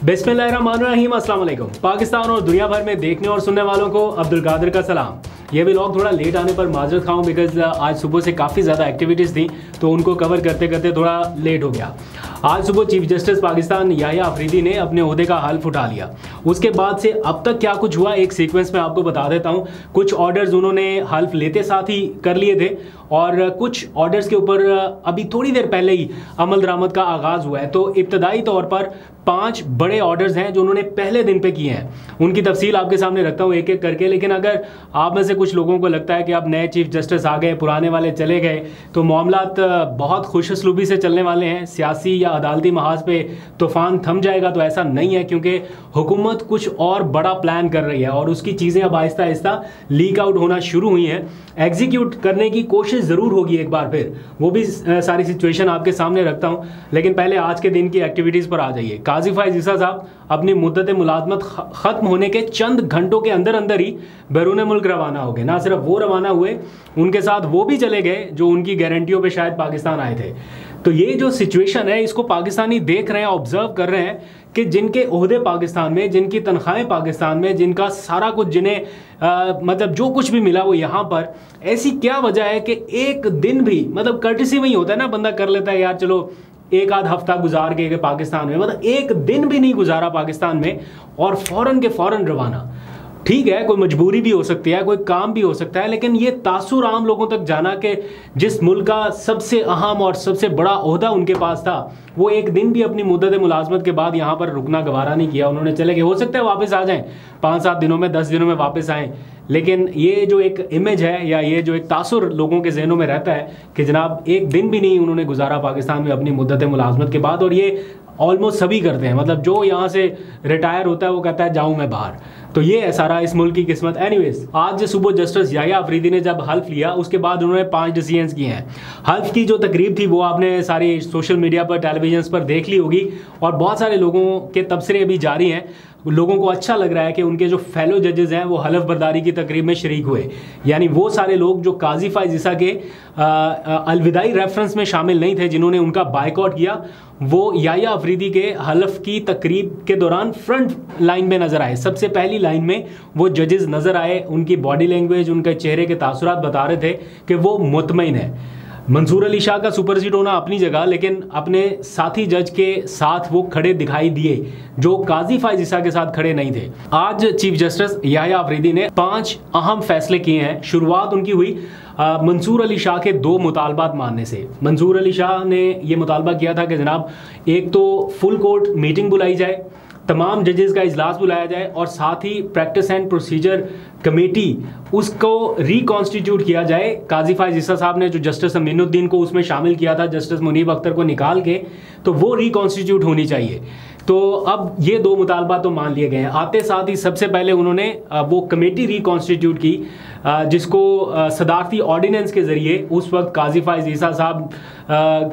बिस्मिल्लाहिर्रहमानिर्रहीम, अस्सलाम वालेकुम। पाकिस्तान और दुनिया भर में देखने और सुनने वालों को अब्दुल कादिर का सलाम। ये व्लॉग थोड़ा लेट आने पर माजरत खाऊं बिकॉज आज सुबह से काफ़ी ज़्यादा एक्टिविटीज़ थी तो उनको कवर करते करते थोड़ा लेट हो गया। आज सुबह चीफ जस्टिस पाकिस्तान याहिया अफरीदी ने अपने ओहदे का हल्फ उठा लिया। उसके बाद से अब तक क्या कुछ हुआ एक सीक्वेंस में आपको बता देता हूँ। कुछ ऑर्डर्स उन्होंने हल्फ लेते साथ ही कर लिए थे और कुछ ऑर्डर्स के ऊपर अभी थोड़ी देर पहले ही अमल दरामद का आगाज़ हुआ है। तो इब्तदाई तौर पर 5 बड़े ऑर्डर्स हैं जो उन्होंने पहले दिन पे किए हैं। उनकी तफसील आपके सामने रखता हूँ एक एक करके। लेकिन अगर आप में से कुछ लोगों को लगता है कि अब नए चीफ जस्टिस आ गए, पुराने वाले चले गए, तो मामलात बहुत खुशअस्लूबी से चलने वाले हैं, सियासी या अदालती महाज पे तूफान थम जाएगा, तो ऐसा नहीं है क्योंकि हुकूमत कुछ और बड़ा प्लान कर रही है और उसकी चीज़ें अब आहिस्ता आहिस्ता लीक आउट होना शुरू हुई हैं। एग्जीक्यूट करने की कोशिश ज़रूर होगी एक बार फिर, वो भी सारी सिचुएशन आपके सामने रखता हूँ। लेकिन पहले आज के दिन की एक्टिविटीज़ पर आ जाइए। काजी फाइज ईसा साहब अपनी मुद्दत मुलाजमत ख़त्म होने के चंद घंटों के अंदर अंदर ही बैरून मुल्क रवाना हो गए। ना सिर्फ वो रवाना हुए, उनके साथ वो भी चले गए जो उनकी गारंटियों पे शायद पाकिस्तान आए थे। तो ये जो सिचुएशन है इसको पाकिस्तानी देख रहे हैं, ऑब्जर्व कर रहे हैं कि जिनके ओहदे पाकिस्तान में, जिनकी तनख्वाहें पाकिस्तान में, जिनका सारा कुछ जिन्हें मतलब जो कुछ भी मिला वो यहाँ पर, ऐसी क्या वजह है कि एक दिन भी मतलब कर्टिसी में ही होता है ना, बंदा कर लेता है यार चलो एक आध हफ्ता गुजार के पाकिस्तान में, मतलब एक दिन भी नहीं गुजारा पाकिस्तान में और फौरन के फौरन रवाना। ठीक है, कोई मजबूरी भी हो सकती है, कोई काम भी हो सकता है, लेकिन ये तासुर आम लोगों तक जाना कि जिस मुल्क का सबसे अहम और सबसे बड़ा ओहदा उनके पास था वो एक दिन भी अपनी मुद्दत मुलाजमत के बाद यहाँ पर रुकना गवारा नहीं किया, उन्होंने चले गए। हो सकता है वापस आ जाएं 5-7 दिनों में, 10 दिनों में वापस आएँ, लेकिन ये जो एक इमेज है या ये जो एक तासुर लोगों के जहनों में रहता है कि जनाब एक दिन भी नहीं उन्होंने गुजारा पाकिस्तान में अपनी मुद्दत मुलाजमत के बाद। और ये ऑलमोस्ट सभी करते हैं, मतलब जो यहाँ से रिटायर होता है वो कहता है जाऊँ मैं बाहर। तो ये है सारा इस मुल्क की किस्मत। एनीवेज, आज सुबह जस्टिस याहिया अफरीदी ने जब हल्फ लिया उसके बाद उन्होंने 5 डिसीजंस किए हैं। हल्फ की जो तकरीब थी वो आपने सारी सोशल मीडिया पर, टेलीविजन पर देख ली होगी और बहुत सारे लोगों के तबसरे अभी जारी हैं। लोगों को अच्छा लग रहा है कि उनके जो फेलो जजेस हैं वो हलफ बर्दारी की तकरीब में शरीक हुए, यानी वो सारे लोग जो काजी फाइज ईसा के अलविदाई रेफरेंस में शामिल नहीं थे, जिन्होंने उनका बायकॉट किया, वो याहिया अफरीदी के हलफ की तकरीब के दौरान फ्रंट लाइन में नजर आए। सबसे पहली लाइन में वो जजेस नजर आए, उनकी बॉडी लैंग्वेज, उनके चेहरे के तासुरात बता रहे थे कि वो मुतमईन है। मंसूर अली शाह का सुपरसीड होना अपनी जगह, लेकिन अपने साथी जज के साथ वो खड़े दिखाई दिए जो काजी फाइज ईसा के साथ खड़े नहीं थे। आज चीफ जस्टिस याहिया अफरीदी ने 5 अहम फैसले किए हैं। शुरुआत उनकी हुई मंसूर अली शाह के 2 मुतालबात मानने से। मंसूर अली शाह ने ये मुतालबा किया था कि जनाब एक तो फुल कोर्ट मीटिंग बुलाई जाए, तमाम जजेस का इजलास बुलाया जाए और साथ ही प्रैक्टिस एंड प्रोसीजर कमेटी उसको रिकॉन्स्टिट्यूट किया जाए। काजी फाइज ईसा साहब ने जो जस्टिस अमीनुद्दीन को उसमें शामिल किया था, जस्टिस मुनीब अख्तर को निकाल के, तो वो रिकॉन्स्टिट्यूट होनी चाहिए। तो अब ये 2 मुतालबा तो मान लिए गए हैं। आते साथ ही सबसे पहले उन्होंने वो कमेटी रिकॉन्स्टिट्यूट की जिसको सदारती ऑर्डिनेंस के ज़रिए उस वक्त काजी फाइज ईसा साहब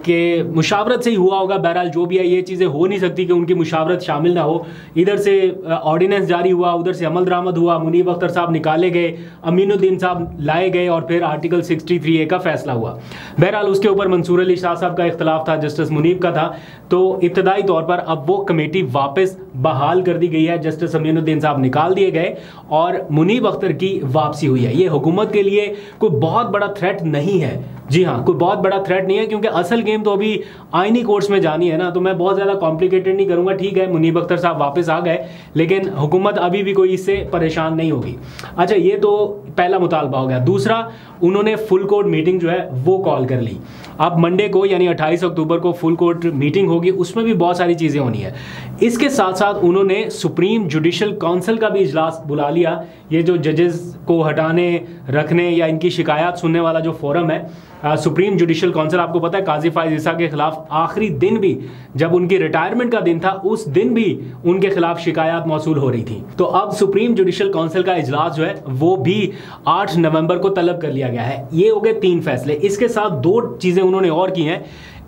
के मुशावरत से ही हुआ होगा। बहरहाल जो भी है, ये चीज़ें हो नहीं सकती कि उनकी मुशावरत शामिल ना हो। इधर से ऑर्डिनेंस जारी हुआ, उधर से अमल दरामद हुआ, मुनीब अख्तर साहब निकाले गए, अमीनुद्दीन साहब लाए गए और फिर आर्टिकल 63A का फैसला हुआ। बहरहाल उसके ऊपर मंसूर अली शाह साहब का इख्तलाफ था, जस्टिस मुनीब का था। तो इब्तदाई तौर पर अब वो कमेटी वापस बहाल कर दी गई है, जस्टिस अमीनुद्दीन साहब निकाल दिए गए और मुनीब अख्तर की वापसी हुई है। ये हुकूमत के लिए कोई बहुत बड़ा थ्रेट नहीं है। जी हाँ, कोई बहुत बड़ा थ्रेट नहीं है क्योंकि असल गेम तो अभी आईनी कोर्ट्स में जानी है ना, तो मैं बहुत ज़्यादा कॉम्प्लिकेटेड नहीं करूँगा। ठीक है, मुनीब अख्तर साहब वापस आ गए, लेकिन हुकूमत अभी भी कोई इससे परेशान नहीं होगी। अच्छा, ये तो पहला मुतालबा हो गया। दूसरा, उन्होंने फुल कोर्ट मीटिंग जो है वो कॉल कर ली। अब मंडे को यानी 28 अक्टूबर को फुल कोर्ट मीटिंग होगी, उसमें भी बहुत सारी चीज़ें होनी है। इसके साथ साथ उन्होंने सुप्रीम जुडिशल काउंसिल का भी इजलास बुला लिया। ये जो जजेस को हटाने, रखने या इनकी शिकायत सुनने वाला जो फोरम है, सुप्रीम जुडिशल काउंसिल, आपको पता है काजी फाइज ईसा के खिलाफ आखिरी दिन भी, जब उनकी रिटायरमेंट का दिन था, उस दिन भी उनके खिलाफ शिकायत मौसूल हो रही थी। तो अब सुप्रीम जुडिशल काउंसिल का इजलास जो है वो भी 8 नवंबर को तलब कर लिया गया है। ये हो गए 3 फैसले। इसके साथ 2 चीज़ें उन्होंने और की हैं।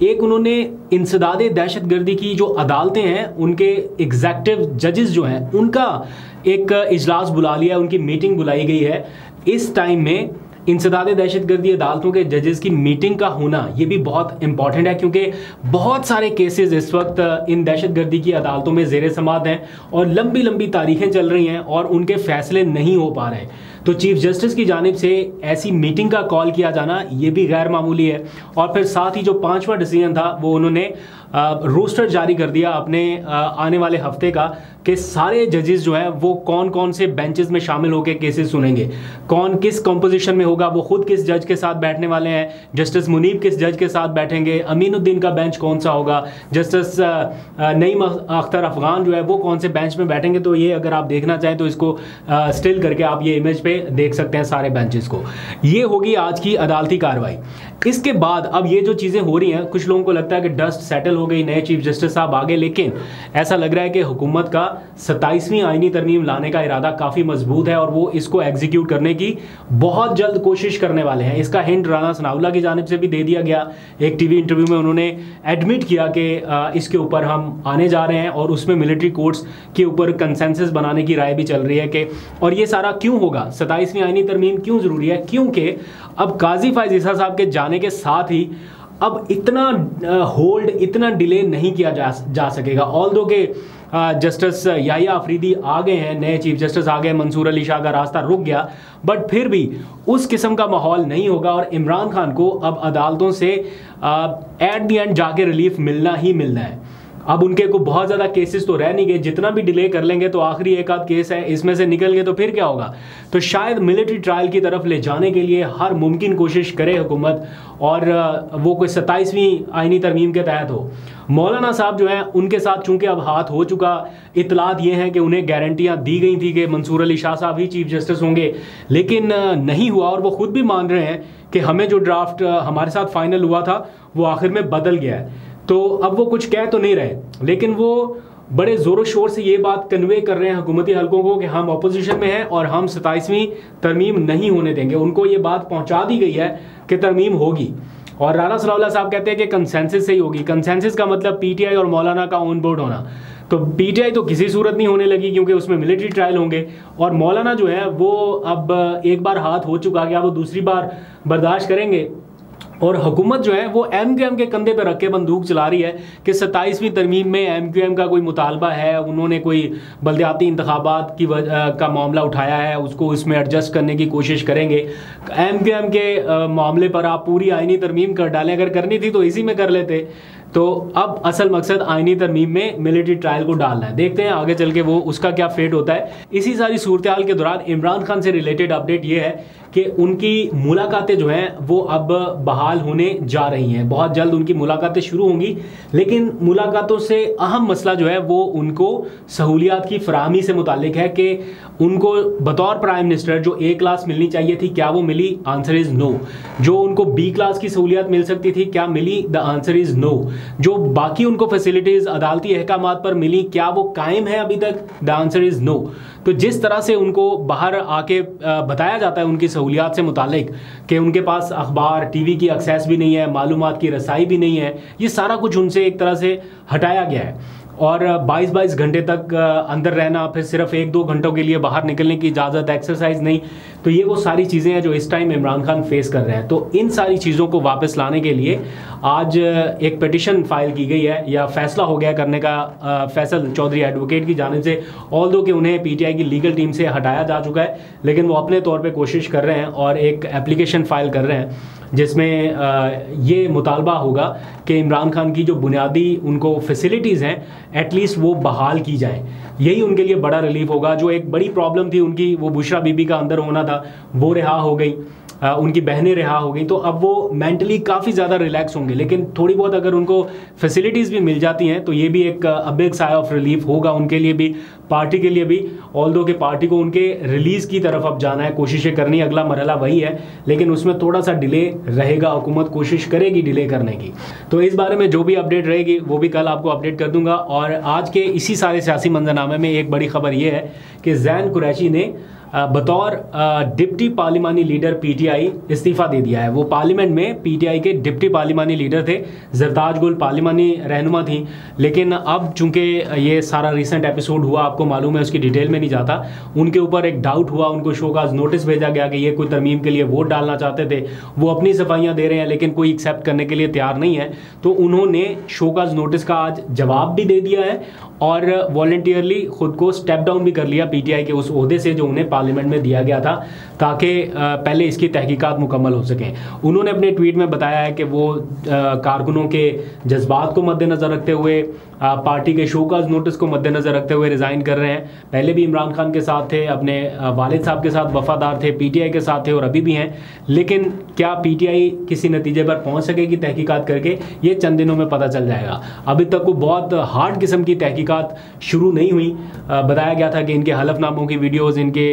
एक, उन्होंने इंसदादे दहशतगर्दी की जो अदालतें हैं, उनके एग्जेक्टिव जजेस जो हैं, उनका एक इजलास बुला लिया, उनकी मीटिंग बुलाई गई है। इस टाइम में इंसदाद दहशतगर्दी अदालतों के जजेस की मीटिंग का होना ये भी बहुत इंपॉर्टेंट है, क्योंकि बहुत सारे केसेस इस वक्त इन दहशतगर्दी की अदालतों में ज़ेर समाअत हैं और लंबी लंबी तारीखें चल रही हैं और उनके फैसले नहीं हो पा रहे। तो चीफ जस्टिस की जानिब से ऐसी मीटिंग का कॉल किया जाना ये भी गैर मामूली है। और फिर साथ ही जो 5वां डिसीजन था वो उन्होंने रोस्टर जारी कर दिया अपने आने वाले हफ्ते का, कि सारे जजेस जो हैं वो कौन कौन से बेंचेस में शामिल होकर केसेस सुनेंगे, कौन किस कंपोजिशन में होगा, वो खुद किस जज के साथ बैठने वाले हैं, जस्टिस मुनीब किस जज के साथ बैठेंगे, अमीनुद्दीन का बेंच कौन सा होगा, जस्टिस नईम अख्तर अफगान जो है वो कौन से बेंच में बैठेंगे। तो ये अगर आप देखना चाहें तो इसको स्टिल करके आप ये इमेज पे देख सकते हैं सारे बेंचेस को। ये होगी आज की अदालती कार्रवाई। इसके बाद अब ये जो चीज़ें हो रही हैं, कुछ लोगों को लगता है कि डस्ट सेटल हो गई, नए चीफ जस्टिस साहब आ गए, लेकिन ऐसा लग रहा है कि हुकूमत का 27वीं आईनी तरमीम लाने का इरादा काफ़ी मजबूत है और वो इसको एग्जीक्यूट करने की बहुत जल्द कोशिश करने वाले हैं। इसका हिंट राना सनाउल्लाह की जानिब से भी दे दिया गया। एक टीवी इंटरव्यू में उन्होंने एडमिट किया कि इसके ऊपर हम आने जा रहे हैं और उसमें मिलिट्री कोर्ट्स के ऊपर कंसेंसस बनाने की राय भी चल रही है कि, और ये सारा क्यों होगा, 27वीं आईनी तरमीम क्यों ज़रूरी है, क्योंकि अब काजी फायज ईसा साहब के जाने के साथ ही अब इतना होल्ड, इतना डिले नहीं किया जा सकेगा। ऑल्दो के जस्टिस याहिया अफरीदी आ गए हैं, नए चीफ जस्टिस आ गए, मंसूर अली शाह का रास्ता रुक गया, बट फिर भी उस किस्म का माहौल नहीं होगा और इमरान खान को अब अदालतों से एट द एंड जाके रिलीफ मिलना ही मिलना है। अब उनके को बहुत ज़्यादा केसेस तो रह नहीं गए, जितना भी डिले कर लेंगे तो आखिरी एक आध केस है, इसमें से निकल गए तो फिर क्या होगा। तो शायद मिलिट्री ट्रायल की तरफ ले जाने के लिए हर मुमकिन कोशिश करे हुकूमत, और वो कोई 27वीं आईनी तरमीम के तहत हो। मौलाना साहब जो हैं उनके साथ चूंकि अब हाथ हो चुका, इतलात ये हैं कि उन्हें गारंटियाँ दी गई थी कि मंसूर अली शाह साहब ही चीफ जस्टिस होंगे, लेकिन नहीं हुआ और वो खुद भी मान रहे हैं कि हमें जो ड्राफ्ट हमारे साथ फाइनल हुआ था वो आखिर में बदल गया है। तो अब वो कुछ कह तो नहीं रहे, लेकिन वो बड़े ज़ोरों शोर से ये बात कन्वे कर रहे हैं हुकूमती हलकों को कि हम अपोजिशन में हैं और हम 27वीं तरमीम नहीं होने देंगे। उनको ये बात पहुंचा दी गई है कि तरमीम होगी, और राना सनाउल्लाह साहब कहते हैं कि कंसेंसस से ही होगी। कंसेंसस का मतलब पीटीआई और मौलाना का ऑन बोर्ड होना। तो पीटीआई तो किसी सूरत नहीं होने लगी क्योंकि उसमें मिलिट्री ट्रायल होंगे, और मौलाना जो है वो अब एक बार हाथ हो चुका, क्या वो दूसरी बार बर्दाश्त करेंगे। और हुकूमत जो है वो एमक्यूएम के कंधे पर रख के बंदूक चला रही है कि 27वीं तरमीम में एमक्यूएम का कोई मुतालबा है, उन्होंने कोई बल्दियाती इंतखाबात की का मामला उठाया है, उसको इसमें एडजस्ट करने की कोशिश करेंगे। एमक्यूएम के मामले पर आप पूरी आईनी तरमीम कर डालें, अगर करनी थी तो इसी में कर लेते। तो अब असल मकसद आईनी तरमीम में मिलिट्री ट्रायल को डालना है। देखते हैं आगे चल के वो उसका क्या फेट होता है। इसी सारी सूरत हाल के दौरान इमरान खान से रिलेटेड अपडेट ये है कि उनकी मुलाकातें जो हैं वो अब बहाल होने जा रही हैं। बहुत जल्द उनकी मुलाकातें शुरू होंगी, लेकिन मुलाकातों से अहम मसला जो है वो उनको सहूलियात की फराहमी से मुतालिक है कि उनको बतौर प्राइम मिनिस्टर जो ए क्लास मिलनी चाहिए थी, क्या वो मिली? Answer is no. जो उनको बी क्लास की सहूलियात मिल सकती थी, क्या मिली? The answer is no. जो बाकी उनको फैसिलिटीज़ अदालती अहकामात पर मिली, क्या वो कायम है अभी तक? The answer is no. तो जिस तरह से उनको बाहर आके बताया जाता है उनकी सहूलियात से मुतालिक कि उनके पास अखबार, टीवी की एक्सेस भी नहीं है, मालूमात की रसाई भी नहीं है, ये सारा कुछ उनसे एक तरह से हटाया गया है। और 22-22 घंटे तक अंदर रहना, फिर सिर्फ 1-2 घंटों के लिए बाहर निकलने की इजाज़त, एक्सरसाइज नहीं। तो ये वो सारी चीज़ें हैं जो इस टाइम इमरान खान फेस कर रहे हैं। तो इन सारी चीज़ों को वापस लाने के लिए आज एक पिटिशन फाइल की गई है, या फैसला हो गया करने का फैसल चौधरी एडवोकेट की जानिब से। ऑल्दो कि उन्हें पीटीआई की लीगल टीम से हटाया जा चुका है, लेकिन वो अपने तौर पर कोशिश कर रहे हैं और एक एप्लीकेशन फाइल कर रहे हैं जिसमें ये मुतालबा होगा कि इमरान खान की जो बुनियादी उनको फैसिलिटीज़ हैं एटलीस्ट वो बहाल की जाएं। यही उनके लिए बड़ा रिलीफ होगा। जो एक बड़ी प्रॉब्लम थी उनकी, वो बुशरा बीबी का अंदर होना था, वो रिहा हो गई, उनकी बहनें रिहा हो गई, तो अब वो मेंटली काफ़ी ज़्यादा रिलैक्स होंगे। लेकिन थोड़ी बहुत अगर उनको फैसिलिटीज़ भी मिल जाती हैं तो ये भी एक बिग साई ऑफ रिलीफ होगा उनके लिए भी, पार्टी के लिए भी। ऑल्दो कि पार्टी को उनके रिलीज़ की तरफ अब जाना है, कोशिशें करनी, अगला मरहला वही है, लेकिन उसमें थोड़ा सा डिले रहेगा। हुकूमत कोशिश करेगी डिले करने की। तो इस बारे में जो भी अपडेट रहेगी वो भी कल आपको अपडेट कर दूंगा। और आज के इसी सारे सियासी मंजरनामे में एक बड़ी खबर ये है कि ज़ैन कुरैशी ने बतौर डिप्टी पार्लिमानी लीडर पीटीआई इस्तीफा दे दिया है। वो पार्लियामेंट में पीटीआई के डिप्टी पार्लिमानी लीडर थे, जरताज गुल पार्लिमानी रहनुमा थी, लेकिन अब चूंकि ये सारा रिसेंट एपिसोड हुआ, आपको मालूम है, उसकी डिटेल में नहीं जाता, उनके ऊपर एक डाउट हुआ, उनको शोकाज नोटिस भेजा गया कि ये कोई तरमीम के लिए वोट डालना चाहते थे, वो अपनी सफाइयाँ दे रहे हैं लेकिन कोई एक्सेप्ट करने के लिए तैयार नहीं है, तो उन्होंने शोकाज नोटिस का आज जवाब भी दे दिया है और वॉलंटियरली खुद को स्टेप डाउन भी कर लिया पीटीआई के उस ओहदे से जो उन्हें पार्लियामेंट में दिया गया था, ताकि पहले इसकी तहकीकात मुकम्मल हो सकें। उन्होंने अपने ट्वीट में बताया है कि वो कारकुनों के जज्बात को मद्देनज़र रखते हुए, पार्टी के शोकाज नोटिस को मद्देनज़र रखते हुए रिज़ाइन कर रहे हैं। पहले भी इमरान खान के साथ थे, अपने वालिद साहब के साथ वफादार थे, पीटीआई के साथ थे और अभी भी हैं, लेकिन क्या पीटीआई किसी नतीजे पर पहुंच सकेगी तहकीकात करके, ये चंद दिनों में पता चल जाएगा। अभी तक को बहुत हार्ड किस्म की तहकीकात शुरू नहीं हुई। बताया गया था कि इनके हलफनामों की वीडियोज़, इनके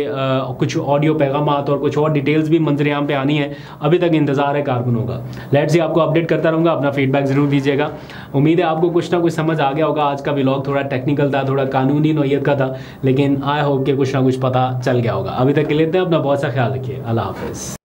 कुछ ऑडियो पैगामात और कुछ और डिटेल्स भी मंजरेआम पे आनी है। अभी तक इंतज़ार है कारकुनों का। लेट्स सी, आपको अपडेट करता रहूँगा, अपना फीडबैक ज़रूर दीजिएगा। उम्मीद है आपको कुछ ना कुछ समझ आ गया होगा। आज का व्लॉग थोड़ा टेक्निकल था, थोड़ा कानूनी नौयत का था, लेकिन आई होप कि कुछ ना कुछ पता चल गया होगा। अभी तक के लिए अपना बहुत सा ख्याल रखिए। अल्लाह हाफ़िज़।